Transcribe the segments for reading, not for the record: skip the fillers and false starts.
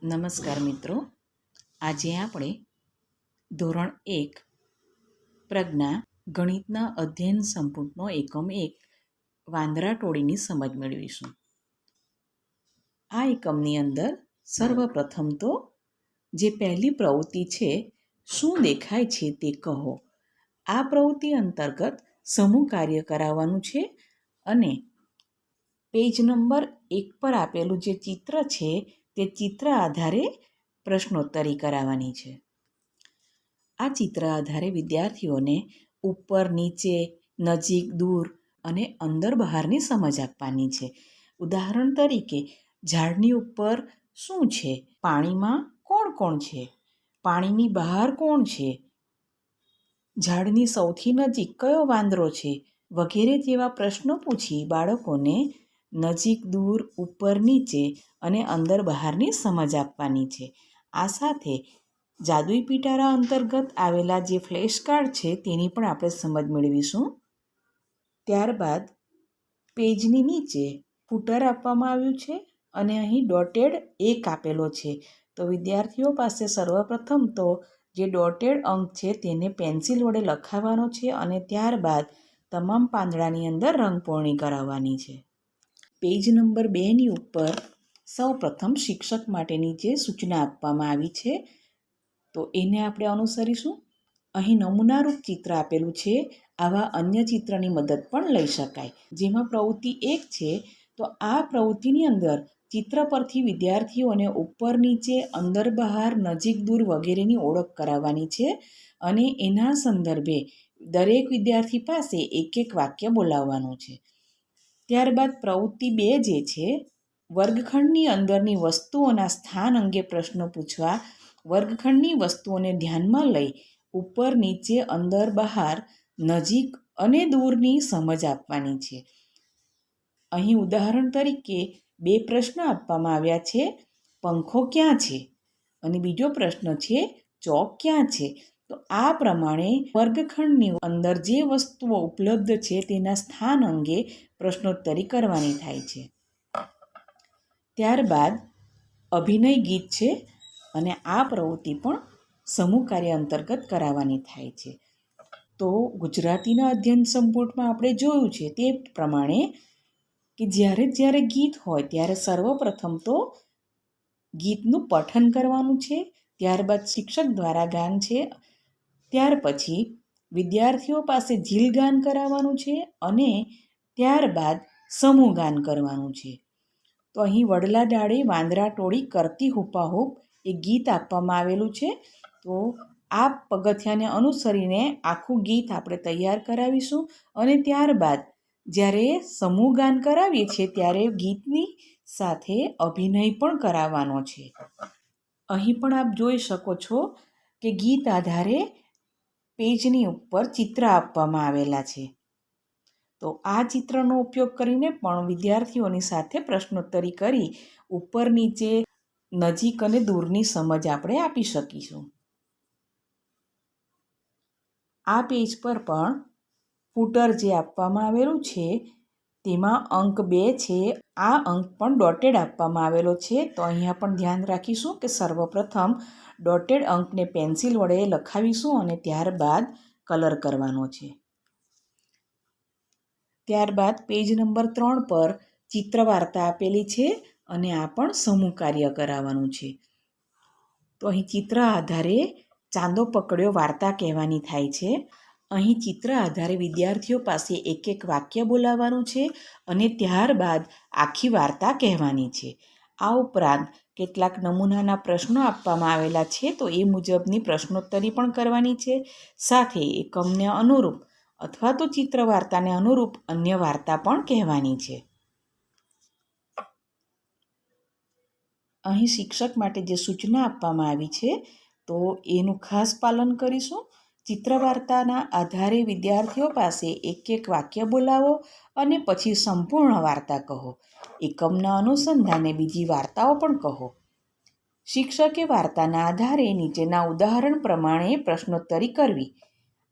નમસ્કાર મિત્રો, આજે આપણે ધોરણ 1 પ્રજ્ઞા ગણિતના અધ્યયન સંપુટનો એકમ 1 વાંદરા ટોળીની સમજ મેળવીશું. આ એકમની અંદર સર્વપ્રથમ તો જે પહેલી પ્રવૃત્તિ છે, શું દેખાય છે તે કહો. આ પ્રવૃત્તિ અંતર્ગત સમૂહ કાર્ય કરાવવાનું છે અને પેજ નંબર 1 પર આપેલું જે ચિત્ર છે તે ચિત્ર આધારે પ્રશ્નોત્તરી કરાવવાની છે. આ ચિત્ર આધારે વિદ્યાર્થીઓને ઉપર નીચે, નજીક દૂર અને અંદર બહારની સમજ આપવાની છે. ઉદાહરણ તરીકે, ઝાડની ઉપર શું છે? પાણીમાં કોણ કોણ છે? પાણીની બહાર કોણ છે? ઝાડની સૌથી નજીક કયો વાંદરો છે? વગેરે જેવા પ્રશ્નો પૂછી બાળકોને નજીક દૂર, ઉપર નીચે અને અંદર બહારની સમજ આપવાની છે. આ સાથે જાદુઈ પિટારા અંતર્ગત આવેલા જે ફ્લેશ કાર્ડ છે તેની પણ આપણે સમજ મેળવીશું. ત્યારબાદ પેજની નીચે ફૂટર આપવામાં આવ્યું છે અને અહીં ડોટેડ 1 આપેલો છે. તો વિદ્યાર્થીઓ પાસે સર્વપ્રથમ તો જે ડોટેડ અંક છે તેને પેન્સિલ વડે લખાવવાનો છે અને ત્યારબાદ તમામ પાંદડાની અંદર રંગપૂર્ણી કરાવવાની છે. પેજ નંબર 2ની ઉપર સૌપ્રથમ શિક્ષક માટેની જે સૂચના આપવામાં આવી છે તો એને આપણે અનુસરીશું. અહીં નમૂનારૂપ ચિત્ર આપેલું છે. આવા અન્ય ચિત્રની મદદ પણ લઈ શકાય. જેમાં પ્રવૃત્તિ 1 છે તો આ પ્રવૃત્તિની અંદર ચિત્ર પરથી વિદ્યાર્થીઓને ઉપર નીચે, અંદર બહાર, નજીક દૂર વગેરેની ઓળખ કરાવવાની છે અને એના સંદર્ભે દરેક વિદ્યાર્થી પાસે એક વાક્ય બોલાવવાનું છે. ત્યારબાદ પ્રવૃત્તિ 2 જે છે, વર્ગખંડની અંદરની વસ્તુઓના સ્થાન અંગે પ્રશ્નો પૂછવા. વર્ગખંડની વસ્તુઓને ધ્યાનમાં લઈ ઉપર નીચે, અંદર બહાર, નજીક અને દૂરની સમજ આપવાની છે. અહીં ઉદાહરણ તરીકે 2 પ્રશ્ન આપવામાં આવ્યા છે. પંખો ક્યાં છે? અને બીજો પ્રશ્ન છે, ચોક ક્યાં છે? તો આ પ્રમાણે વર્ગખંડની અંદર જે વસ્તુઓ ઉપલબ્ધ છે તેના સ્થાન અંગે પ્રશ્નોત્તરી કરવાની થાય છે. ત્યારબાદ અભિનય ગીત છે અને આ પ્રવૃત્તિ પણ સમૂહ કાર્ય અંતર્ગત કરાવવાની થાય છે. તો ગુજરાતીના અધ્યયન સંપુટમાં આપણે જોયું છે તે પ્રમાણે કે જ્યારે ગીત હોય ત્યારે સર્વપ્રથમ તો ગીતનું પઠન કરવાનું છે, ત્યારબાદ શિક્ષક દ્વારા ગાન છે, ત્યાર પછી વિદ્યાર્થીઓ પાસે જીલ ગાન કરાવવાનું છે અને ત્યારબાદ સમૂહ ગાન કરવાનું છે. તો અહીં વડલા ડાળે વાંદરા ટોળી કરતી હુપાહુપ એ ગીત આપવામાં આવેલું છે. તો આ પગથિયાને અનુસરીને આખું ગીત આપણે તૈયાર કરાવીશું અને ત્યારબાદ જ્યારે સમૂહ ગાન કરાવીએ છીએ ત્યારે ગીતની સાથે અભિનય પણ કરાવવાનો છે. અહીં પણ આપ જોઈ શકો છો કે ગીત આધારે પેજની ઉપર ચિત્ર આપવામાં આવેલા છે. તો આ ચિત્રનો ઉપયોગ કરીને પણ વિદ્યાર્થીઓની સાથે પ્રશ્નોત્તરી કરી ઉપર નીચે, નજીક અને દૂરની સમજ આપણે આપી શકીશું. આ પેજ પર પણ ફૂટર જે આપવામાં આવેલું છે તેમાં અંક 2 છે. આ અંક પણ ડોટેડ આપવામાં આવેલો છે. તો અહીંયા પણ ધ્યાન રાખીશું કે સર્વપ્રથમ ડોટેડ અંકને પેન્સિલ વડે લખાવીશું અને ત્યારબાદ કલર કરવાનો છે. ત્યારબાદ પેજ નંબર 3 પર ચિત્ર વાર્તા આપેલી છે અને આ પણ સમૂહ કાર્ય કરાવવાનું છે. તો અહીં ચિત્ર આધારે ચાંદો પકડ્યો વાર્તા કહેવાની થાય છે. અહીં ચિત્ર આધારે વિદ્યાર્થીઓ પાસે એક વાક્ય બોલાવવાનું છે અને ત્યારબાદ આખી વાર્તા કહેવાની છે. આ ઉપરાંત કેટલાક નમૂનાના પ્રશ્નો આપવામાં આવેલા છે તો એ મુજબની પ્રશ્નોત્તરી પણ કરવાની છે. સાથે એકમને અનુરૂપ અથવા તો ચિત્ર વાર્તાને અનુરૂપ અન્ય વાર્તા પણ કહેવાની છે. અહીં શિક્ષક માટે જે સૂચના આપવામાં આવી છે તો એનું ખાસ પાલન કરીશું. ચિત્ર વાર્તાના આધારે વિદ્યાર્થીઓ પાસે એક વાક્ય બોલાવો અને પછી સંપૂર્ણ વાર્તા કહો. એકમના અનુસંધાને બીજી વાર્તાઓ પણ કહો. શિક્ષકે વાર્તાના આધારે નીચેના ઉદાહરણ પ્રમાણે પ્રશ્નોત્તરી કરવી.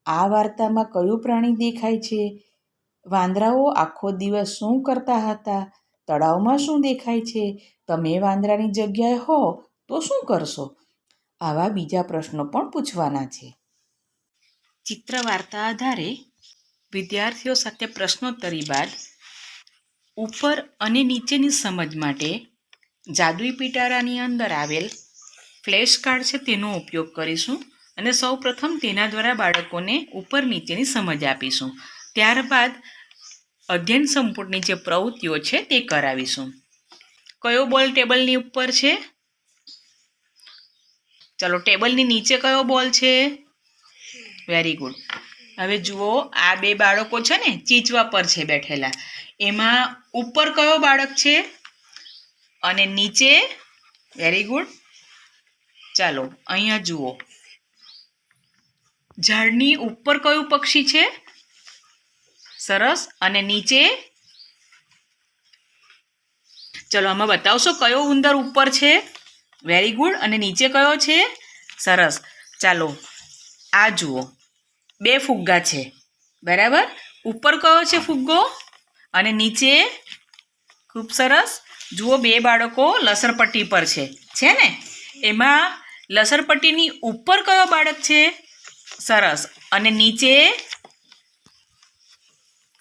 આ વાર્તામાં કયું પ્રાણી દેખાય છે? વાંદરાઓ આખો દિવસ શું કરતા હતા? તળાવમાં શું દેખાય છે? તમે વાંદરાની જગ્યાએ હો તો શું કરશો? આવા બીજા પ્રશ્નો પણ પૂછવાના છે. ચિત્ર વાર્તા આધારે વિદ્યાર્થીઓ સાથે પ્રશ્નોત્તરી બાદ ઉપર અને નીચેની સમજ માટે જાદુઈ પિટારાની અંદર આવેલ ફ્લેશ કાર્ડ છે તેનો ઉપયોગ કરીશું અને સૌપ્રથમ તેના દ્વારા બાળકોને ઉપર નીચેની સમજ આપીશું. ત્યારબાદ અધ્યયન સંપુટની જે પ્રવૃત્તિઓ છે તે કરાવીશું. કયો બોલ ટેબલની ઉપર છે? ચલો, ટેબલની નીચે કયો બોલ છે? Very good. હવે જુઓ, આ બે બાળકો છે ને ચીચવા પર છે બેઠેલા, એમાં ઉપર કયો બાળક છે અને નીચે? Very good. ચાલો અહીંયા જુઓ, ઝાડની ઉપર કયું પક્ષી છે? સરસ. અને નીચે? ચલો આમાં બતાવશો કયો ઉંદર ઉપર છે? Very good. અને નીચે કયો છે? સરસ. ચાલો આ જુઓ, બે ફુગ્ગા છે, બરાબર. ઉપર કયો છે ફુગ્ગો અને નીચે? ખૂબ સરસ. જુઓ, બે બાળકો લસરપટ્ટી પર છે ને? એમાં લસરપટ્ટીની ઉપર કયો બાળક છે? સરસ. અને નીચે?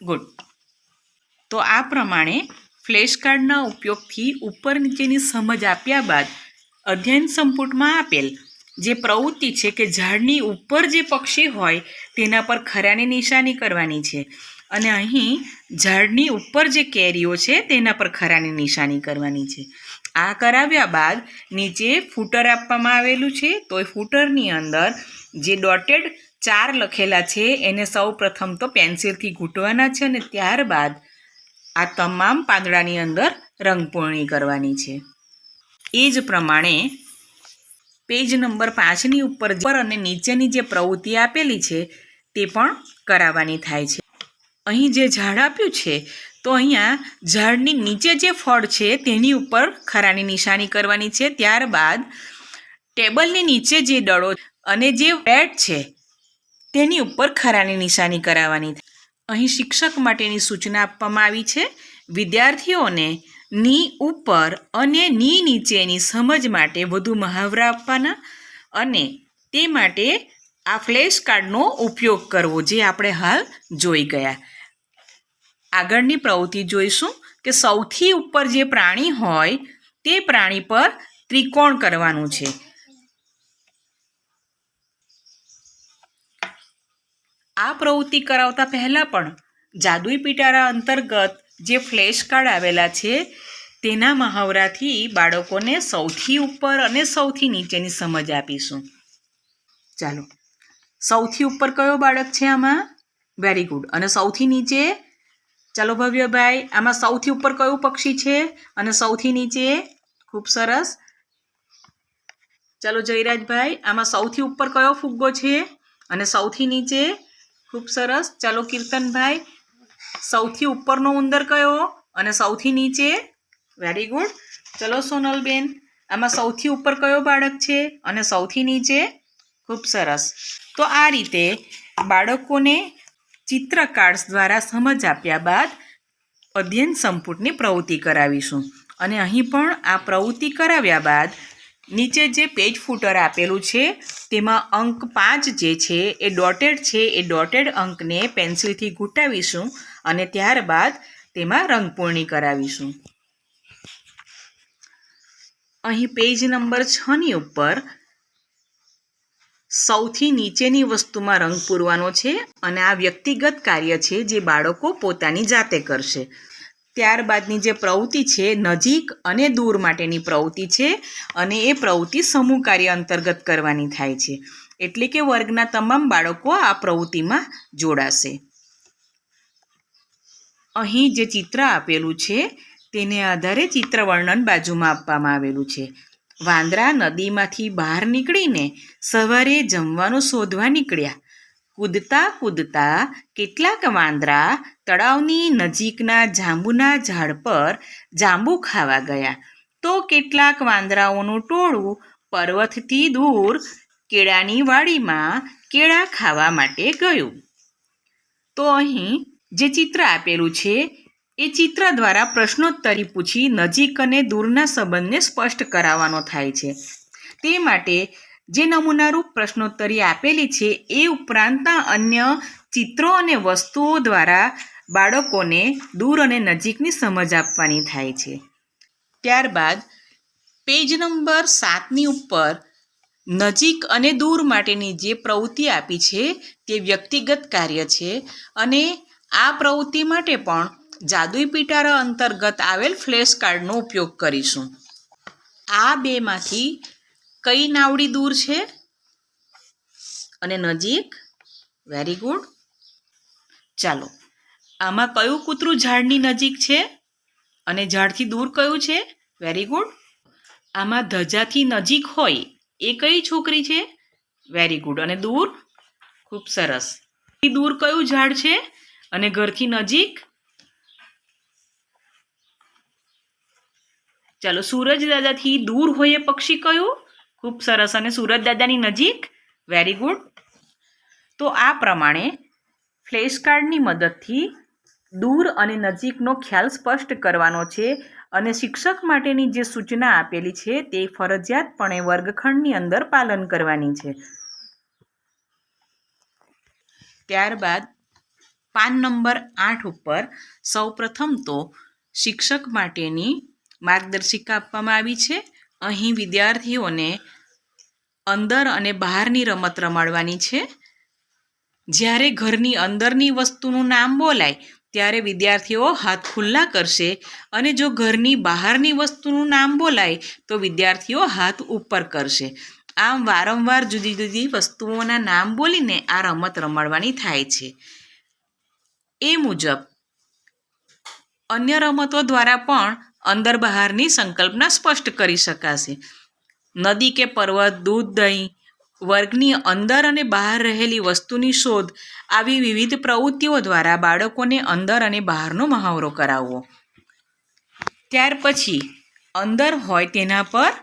ગુડ. તો આ પ્રમાણે ફ્લેશ કાર્ડના ઉપયોગથી ઉપર નીચેની સમજ આપ્યા બાદ અધ્યયન સંપુટમાં આપેલ જે પ્રવૃત્તિ છે કે ઝાડની ઉપર જે પક્ષી હોય તેના પર ખરાની નિશાની કરવાની છે અને અહીં ઝાડની ઉપર જે કેરીઓ છે તેના પર ખરાની નિશાની કરવાની છે. આ કરાવ્યા બાદ નીચે ફૂટર આપવામાં આવેલું છે. તો એ ફૂટરની અંદર જે ડોટેડ 4 લખેલા છે એને સૌ પ્રથમ તો પેન્સિલથી ઘૂંટવાના છે અને ત્યારબાદ આ તમામ પાંદડાની અંદર રંગપૂર્ણી કરવાની છે. એ જ પ્રમાણે પેજ નંબર 5ની ઉપર અને નીચેની જે પ્રવૃત્તિ આપેલી છે તે પણ કરાવવાની થાય છે. અહીં જે ઝાડ આપ્યું છે તો અહીંયા ઝાડની નીચે જે ફળ છે તેની ઉપર ખરાની નિશાની કરવાની છે. ત્યારબાદ ટેબલની નીચે જે દડો અને જે બેટ છે તેની ઉપર ખરાની નિશાની કરાવવાની. અહીં શિક્ષક માટેની સૂચના આપવામાં આવી છે. વિદ્યાર્થીઓને ની ઉપર અને ની નીચેની સમજ માટે વધુ મહાવરા આપવાના અને તે માટે આ ફ્લેશ કાર્ડનો ઉપયોગ કરવો, જે આપણે હાલ જોઈ ગયા. આગળની પ્રવૃત્તિ જોઈશું કે સૌથી ઉપર જે પ્રાણી હોય તે પ્રાણી પર ત્રિકોણ કરવાનું છે. આ પ્રવૃત્તિ કરાવતા પહેલાં પણ જાદુઈ પિટારા અંતર્ગત જે ફ્લેશ કાર્ડ આવેલા છે તેના મહાવરાથી બાળકોને સૌથી ઉપર અને સૌથી નીચેની સમજ આપીશું. ચાલો, સૌથી ઉપર કયો બાળક છે આમાં? Very good. અને સૌથી નીચે? ચાલો ભવ્યભાઈ, આમાં સૌથી ઉપર કયું પક્ષી છે અને સૌથી નીચે? ખૂબ સરસ. ચાલો જયરાજભાઈ, આમાં સૌથી ઉપર કયો ફુગ્ગો છે અને સૌથી નીચે? ખૂબ સરસ. ચાલો કીર્તનભાઈ, સૌથી ઉપરનો ઉંદર કયો અને સૌથી નીચે? Very good. ચલો સોનલબેન, આમાં સૌથી ઉપર કયો બાળક છે અને સૌથી નીચે? ખૂબ સરસ. તો આ રીતે બાળકોને ચિત્ર કાર્ડ્સ દ્વારા સમજ આપ્યા બાદ અધ્યયન સંપુટની પ્રવૃત્તિ કરાવીશું અને અહીં પણ આ પ્રવૃત્તિ કરાવ્યા બાદ નીચે જે પેજ ફૂટર આપેલું છે તેમાં અંક 5 જે છે એ ડોટેડ છે, એ ડોટેડ અંકને પેન્સિલથી ઘૂંટાવીશું અને ત્યારબાદ તેમાં રંગપૂર્ણી કરાવીશું. અહીં પેજ નંબર 6ની ઉપર સૌથી નીચેની વસ્તુમાં રંગ પૂરવાનો છે અને આ વ્યક્તિગત કાર્ય છે જે બાળકો પોતાની જાતે કરશે. ત્યારબાદની જે પ્રવૃત્તિ છે નજીક અને દૂર માટેની પ્રવૃત્તિ છે અને એ પ્રવૃત્તિ સમૂહ કાર્ય અંતર્ગત કરવાની થાય છે, એટલે કે વર્ગના તમામ બાળકો આ પ્રવૃત્તિમાં જોડાશે. અહીં જે ચિત્ર આપેલું છે તેને આધારે ચિત્ર વર્ણન બાજુમાં આપવામાં આવેલું છે. વાંદરા નદીમાંથી બહાર નીકળીને સવારે જમવાનું શોધવા નીકળ્યા. કૂદતા કૂદતા કેટલાક વાંદરા તળાવની નજીકના જાંબુના ઝાડ પર જાંબુ ખાવા ગયા, તો કેટલાક વાંદરાઓનું ટોળું પર્વતથી દૂર કેળાની વાડીમાં કેળા ખાવા માટે ગયું. તો અહીં જે ચિત્ર આપેલું છે એ ચિત્ર દ્વારા પ્રશ્નોત્તરી પૂછી નજીક અને દૂરના સંબંધને સ્પષ્ટ કરાવવાનો થાય છે. તે માટે જે નમૂનારૂપ પ્રશ્નોત્તરી આપેલી છે એ ઉપરાંતના અન્ય ચિત્રો અને વસ્તુઓ દ્વારા બાળકોને દૂર અને નજીકની સમજ આપવાની થાય છે. ત્યારબાદ પેજ નંબર 7ની ઉપર નજીક અને દૂર માટેની જે પ્રવૃત્તિ આપી છે તે વ્યક્તિગત કાર્ય છે અને આ પ્રવૃત્તિ માટે પણ જાદુઈ પિટારા અંતર્ગત આવેલ ફ્લેશ કાર્ડનો ઉપયોગ કરીશું. આ બેમાંથી કઈ નાવડી દૂર છે અને નજીક? Very good. ચાલો, આમાં કયું કૂતરું ઝાડની નજીક છે અને ઝાડથી દૂર કયું છે? Very good. આમાં ધજાથી નજીક હોય એ કઈ છોકરી છે? Very good. અને દૂર? ખૂબ સરસ. દૂર કયું ઝાડ છે અને ઘરથી નજીક? ચાલો, સૂરજ દાદાથી દૂર હોય એ પક્ષી કયું? ખૂબ સરસ. અને સૂરજ દાદાની નજીક? Very good. તો આ પ્રમાણે ફ્લેશ કાર્ડની મદદથી દૂર અને નજીકનો ખ્યાલ સ્પષ્ટ કરવાનો છે અને શિક્ષક માટેની જે સૂચના આપેલી છે તે ફરજિયાતપણે વર્ગખંડની અંદર પાલન કરવાની છે. ત્યારબાદ પાન નંબર 8 ઉપર સૌપ્રથમ તો શિક્ષક માટેની માર્ગદર્શિકા આપવામાં આવી છે. અહીં વિદ્યાર્થીઓને અંદર અને બહારની રમત રમાડવાની છે. જ્યારે ઘરની અંદરની વસ્તુનું નામ બોલાય ત્યારે વિદ્યાર્થીઓ હાથ ખુલ્લા કરશે અને જો ઘરની બહારની વસ્તુનું નામ બોલાય તો વિદ્યાર્થીઓ હાથ ઉપર કરશે. આમ વારંવાર જુદી જુદી વસ્તુઓના નામ બોલીને આ રમત રમાડવાની થાય છે. એ મુજબ અન્ય રમતો દ્વારા પણ અંદર બહારની સંકલ્પના સ્પષ્ટ કરી શકાશે. નદી કે પર્વત, દૂધ, દહીં, વર્ગની અંદર અને બહાર રહેલી વસ્તુની શોધ, આવી વિવિધ પ્રવૃત્તિઓ દ્વારા બાળકોને અંદર અને બહારનો મહાવરો કરાવવો. ત્યાર પછી અંદર હોય તેના પર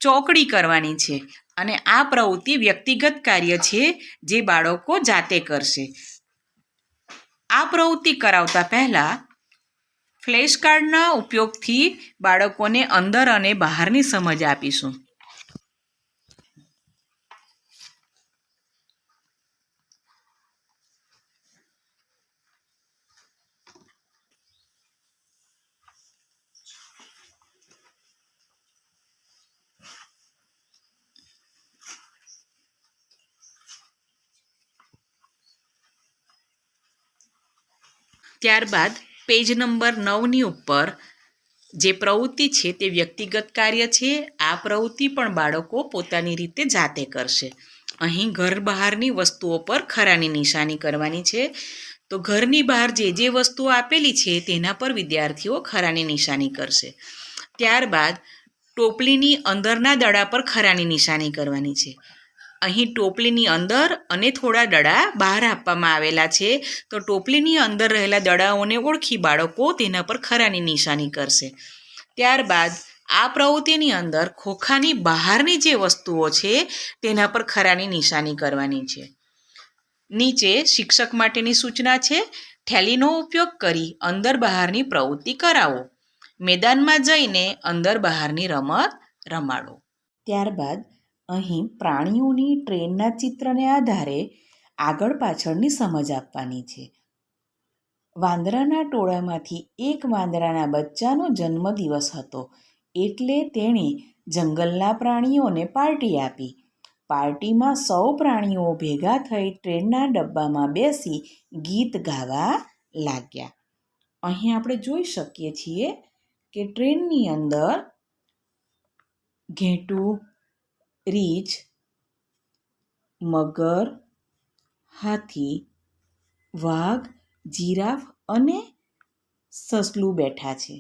ચોકડી કરવાની છે અને આ પ્રવૃત્તિ વ્યક્તિગત કાર્ય છે જે બાળકો જાતે કરશે. આ પ્રવૃત્તિ કરાવતા પહેલા ફ્લેશ કાર્ડના ઉપયોગથી બાળકોને અંદર અને બહારની સમજ આપીશું. ત્યારબાદ પેજ નંબર 9ની ઉપર જે પ્રવૃત્તિ છે તે વ્યક્તિગત કાર્ય છે. આ પ્રવૃત્તિ પણ બાળકો પોતાની રીતે જાતે કરશે. અહીં ઘર બહારની વસ્તુઓ પર ખરાની નિશાની કરવાની છે. તો ઘરની બહાર જે જે વસ્તુઓ આપેલી છે તેના પર વિદ્યાર્થીઓ ખરાની નિશાની કરશે. ત્યારબાદ ટોપલીની અંદરના દડા પર ખરાની નિશાની કરવાની છે. અહીં ટોપલીની અંદર અને થોડા દડા બહાર આપવામાં આવેલા છે. તો ટોપલીની અંદર રહેલા દડાઓને ઓળખી બાળકો તેના પર ખરાની નિશાની કરશે. ત્યારબાદ આ પ્રવૃત્તિની અંદર ખોખાની બહારની જે વસ્તુઓ છે તેના પર ખરાની નિશાની કરવાની છે. નીચે શિક્ષક માટેની સૂચના છે. થેલીનો ઉપયોગ કરી અંદર બહારની પ્રવૃત્તિ કરાવો. મેદાનમાં જઈને અંદર બહારની રમત રમાડો. ત્યારબાદ અહીં પ્રાણીઓની ટ્રેનના ચિત્રને આધારે આગળ પાછળની સમજ આપવાની છે. વાંદરાના ટોળામાંથી એક વાંદરાના બચ્ચાનો જન્મદિવસ હતો એટલે તેણે જંગલના પ્રાણીઓને પાર્ટી આપી. પાર્ટીમાં સૌ પ્રાણીઓ ભેગા થઈ ટ્રેનના ડબ્બામાં બેસી ગીત ગાવા લાગ્યા. અહીં આપણે જોઈ શકીએ છીએ કે ટ્રેનની અંદર ઘેટું, રીંછ, મગર, હાથી, વાઘ, જીરાફ અને સસલું બેઠા છે.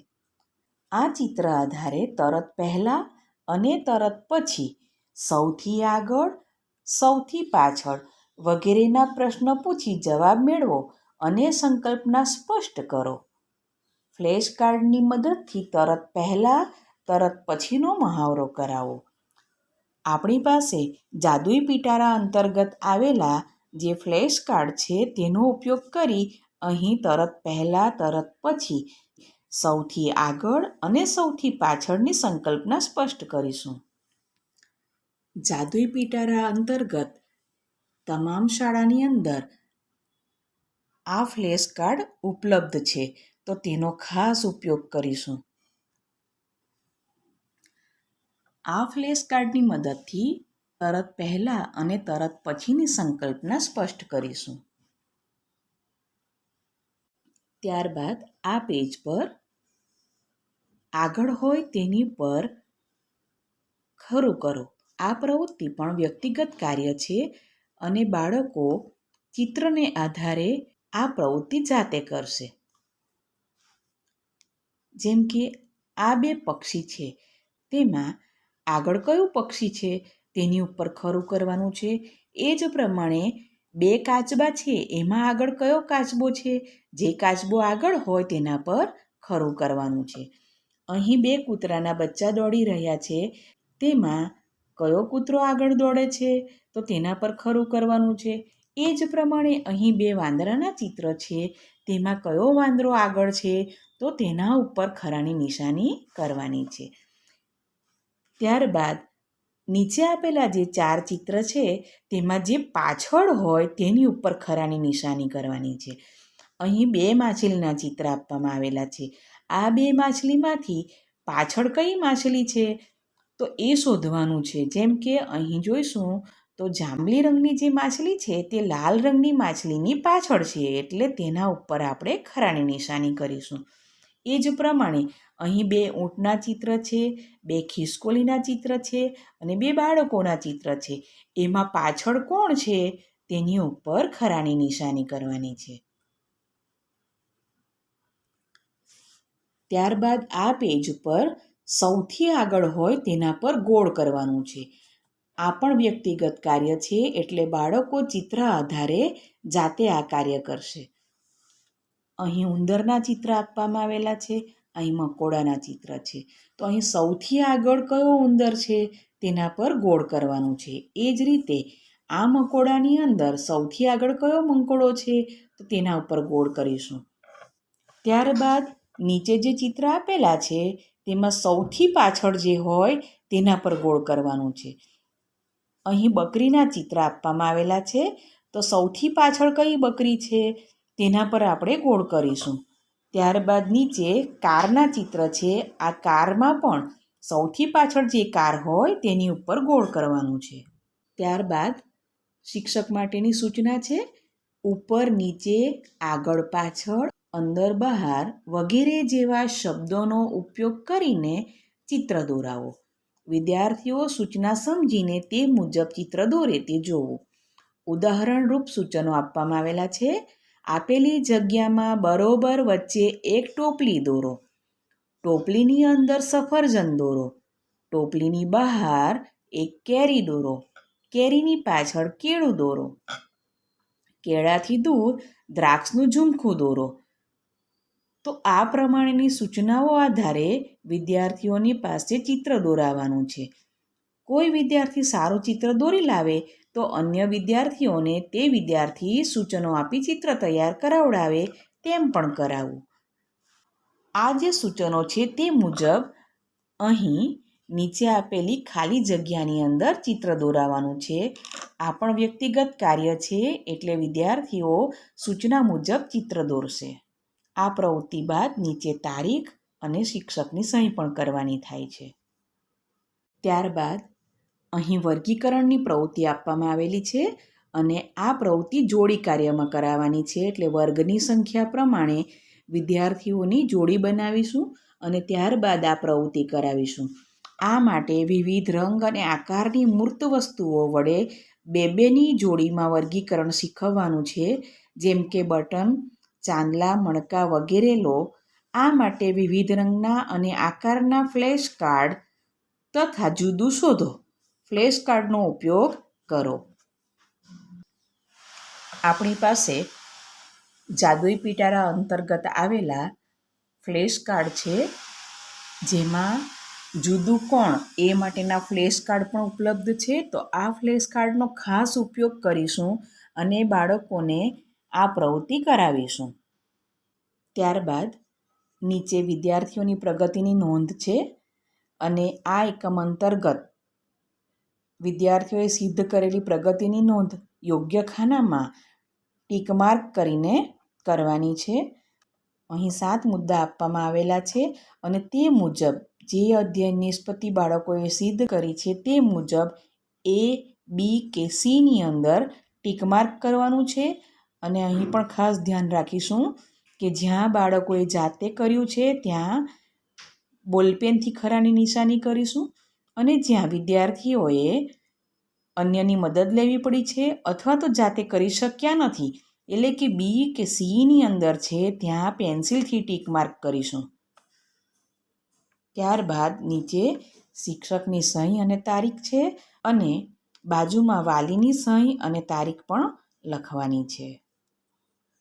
આ ચિત્ર આધારે તરત પહેલાં અને તરત પછી, સૌથી આગળ, સૌથી પાછળ વગેરેના પ્રશ્ન પૂછી જવાબ મેળવો અને સંકલ્પના સ્પષ્ટ કરો. ફ્લેશ કાર્ડની મદદથી તરત પહેલાં તરત પછીનો મહાવરો કરાવો. આપણી પાસે જાદુઈ પિટારા અંતર્ગત આવેલા જે ફ્લેશ કાર્ડ છે તેનો ઉપયોગ કરી અહીં તરત પહેલાં તરત પછી સૌથી આગળ અને સૌથી પાછળની સંકલ્પના સ્પષ્ટ કરીશું. જાદુઈ પિટારા અંતર્ગત તમામ શાળાની અંદર આ ફ્લેશ કાર્ડ ઉપલબ્ધ છે, તો તેનો ખાસ ઉપયોગ કરીશું. આ ફ્લેશ કાર્ડની મદદથી તરત પહેલા અને તરત પછીની સંકલ્પના સ્પષ્ટ કરીશું. ત્યારબાદ આ પેજ પર આગળ હોય તેની પર ખરું કરો. આ પ્રવૃત્તિ પણ વ્યક્તિગત કાર્ય છે અને બાળકો ચિત્રને આધારે આ પ્રવૃત્તિ જાતે કરશે. જેમ કે આ બે પક્ષી છે, તેમાં આગળ કયું પક્ષી છે તેની ઉપર ખરું કરવાનું છે. એ જ પ્રમાણે બે કાચબા છે, એમાં આગળ કયો કાચબો છે, જે કાચબો આગળ હોય તેના પર ખરું કરવાનું છે. અહીં બે કૂતરાના બચ્ચા દોડી રહ્યા છે, તેમાં કયો કૂતરો આગળ દોડે છે તો તેના પર ખરું કરવાનું છે. એ જ પ્રમાણે અહીં બે વાંદરાના ચિત્ર છે, તેમાં કયો વાંદરો આગળ છે તો તેના ઉપર ખરાની નિશાની કરવાની છે. ત્યારબાદ નીચે આપેલા જે 4 ચિત્ર છે તેમાં જે પાછળ હોય તેની ઉપર ખરાની નિશાની કરવાની છે. અહીં 2 માછલીના ચિત્ર આપવામાં આવેલા છે. આ 2 માછલીમાંથી પાછળ કઈ માછલી છે તો એ શોધવાનું છે. જેમ કે અહીં જોઈશું તો જાંબલી રંગની જે માછલી છે તે લાલ રંગની માછલીની પાછળ છે, એટલે તેના ઉપર આપણે ખરાની નિશાની કરીશું. એ જ પ્રમાણે અહીં 2 ઊંટના ચિત્ર છે, 2 ખિસકોલીના ચિત્ર છે અને 2 બાળકોના ચિત્ર છે. એમાં પાછળ કોણ છે તેની ઉપર ખરાની નિશાની કરવાની છે. ત્યારબાદ આ પેજ પર સૌથી આગળ હોય તેના પર ગોળ કરવાનું છે. આ પણ વ્યક્તિગત કાર્ય છે, એટલે બાળકો ચિત્ર આધારે જાતે આ કાર્ય કરશે. અહીં ઉંદરના ચિત્ર આપવામાં આવેલા છે, અહીં મકોડાના ચિત્ર છે. તો અહીં સૌથી આગળ કયો ઉંદર છે તેના પર ગોળ કરવાનું છે. એ જ રીતે આ મકોડાની અંદર સૌથી આગળ કયો મંકોડો છે તો તેના ઉપર ગોળ કરીશું. ત્યારબાદ નીચે જે ચિત્ર આપેલા છે તેમાં સૌથી પાછળ જે હોય તેના પર ગોળ કરવાનું છે. અહીં બકરીના ચિત્ર આપવામાં આવેલા છે, તો સૌથી પાછળ કઈ બકરી છે તેના પર આપણે ગોળ કરીશું. ત્યારબાદ નીચે કારના ચિત્ર છે. આ કારમાં પણ સૌથી પાછળ જે કાર હોય તેની ઉપર ગોળ કરવાનું છે. ત્યારબાદ શિક્ષક માટેની સૂચના છે. ઉપર નીચે, આગળ પાછળ, અંદર બહાર વગેરે જેવા શબ્દોનો ઉપયોગ કરીને ચિત્ર દોરાવો. વિદ્યાર્થીઓ સૂચના સમજીને તે મુજબ ચિત્ર દોરે તે જોવું. ઉદાહરણરૂપ સૂચનો આપવામાં આવેલા છે. આપેલી જગ્યામાં બરોબર વચ્ચે એક ટોપલી દોરો. ટોપલીની અંદર સફરજન દોરો. ટોપલીની બહાર એક કેરી દોરો. કેરીની પાછળ કેળું દોરો. કેળાથી દૂર દ્રાક્ષનું ઝુમખું દોરો. તો આ પ્રમાણેની સૂચનાઓ આધારે વિદ્યાર્થીઓની પાસે ચિત્ર દોરાવવાનું છે. કોઈ વિદ્યાર્થી સારું ચિત્ર દોરી લાવે તો અન્ય વિદ્યાર્થીઓને તે વિદ્યાર્થી સૂચનો આપી ચિત્ર તૈયાર કરાવડાવે તેમ પણ કરાવવું. આ જે સૂચનો છે તે મુજબ અહીં નીચે આપેલી ખાલી જગ્યાની અંદર ચિત્ર દોરાવવાનું છે. આ પણ વ્યક્તિગત કાર્ય છે, એટલે વિદ્યાર્થીઓ સૂચના મુજબ ચિત્ર દોરશે. આ પ્રવૃત્તિ બાદ નીચે તારીખ અને શિક્ષકની સહી પણ કરવાની થાય છે. ત્યારબાદ અહીં વર્ગીકરણની પ્રવૃત્તિ આપવામાં આવેલી છે અને આ પ્રવૃત્તિ જોડી કાર્યમાં કરાવવાની છે, એટલે વર્ગની સંખ્યા પ્રમાણે વિદ્યાર્થીઓની જોડી બનાવીશું અને ત્યારબાદ આ પ્રવૃત્તિ કરાવીશું. આ માટે વિવિધ રંગ અને આકારની મૂર્ત વસ્તુઓ વડે 2-2ની જોડીમાં વર્ગીકરણ શીખવવાનું છે. જેમ કે બટન, ચાંદલા, મણકા વગેરે લો. આ માટે વિવિધ રંગના અને આકારના ફ્લેશ કાર્ડ તથા જુદું શોધો. ફ્લેશ કાર્ડનો ઉપયોગ કરો. આપણી પાસે જાદુઈ પિટારા અંતર્ગત આવેલા ફ્લેશ કાર્ડ છે, જેમાં જુદું કોણ એ માટેના ફ્લેશ કાર્ડ પણ ઉપલબ્ધ છે. તો આ ફ્લેશ કાર્ડનો ખાસ ઉપયોગ કરીશું અને બાળકોને આ પ્રવૃત્તિ કરાવીશું. ત્યારબાદ નીચે વિદ્યાર્થીઓની પ્રગતિની નોંધ છે અને આ એકમ અંતર્ગત વિદ્યાર્થીઓએ સિદ્ધ કરેલી પ્રગતિની નોંધ યોગ્ય ખાનામાં ટીક માર્ક કરીને કરવાની છે. અહીં 7 મુદ્દા આપવામાં આવેલા છે અને તે મુજબ જે અધ્યયન નિષ્પત્તિ બાળકોએ સિદ્ધ કરી છે તે મુજબ A, B કે Cની અંદર ટીક માર્ક કરવાનું છે. અને અહીં પણ ખાસ ધ્યાન રાખીશું કે જ્યાં બાળકોએ જાતે કર્યું છે ત્યાં બોલપેનથી ખરાની નિશાની કરીશું અને જ્યાં વિદ્યાર્થીઓએ અન્યની મદદ લેવી પડી છે અથવા તો જાતે કરી શક્યા નથી એટલે કે B કે Cની અંદર છે ત્યાં પેન્સિલથી ટીક માર્ક કરીશું. ત્યારબાદ નીચે શિક્ષકની સહી અને તારીખ છે અને બાજુમાં વાલીની સહી અને તારીખ પણ લખવાની છે.